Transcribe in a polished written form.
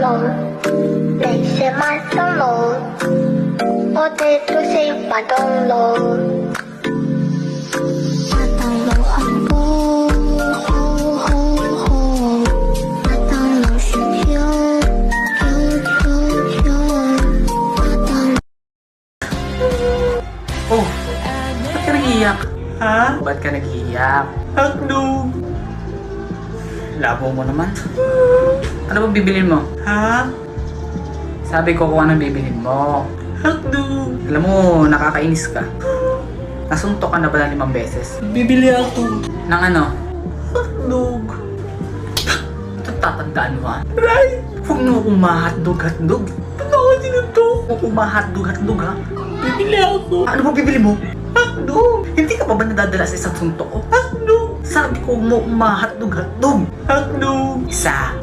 路，你是麦当劳，我哋都食麦當勞。麥當勞漢堡，麥當勞薯條，麥當勞。Oh, ba't ka nag-iiyak? Ha? Ba't ka nag-iiyak? Hotdog! Labo mo naman. Ano bang bibilin mo? Ha? Sabi ko kung anong bibilin mo. Hotdog! Alam mo, nakakainis ka. Nasuntok ka na ba 5 beses? Bibili ako. Ng ano? Hotdog. Ito tatandaan mo ha? Right! Huwag mo akong ma-hotdog. Ba't ako sinuntok? Huwag akong ma-hotdog ha? Bibili ako. Ano ba bibili mo? Hotdog! Hindi ka pa ba nadadala sa isang suntok ko? Hotdog! Sabi ko mo ma-hotdog. Hotdog! Isa!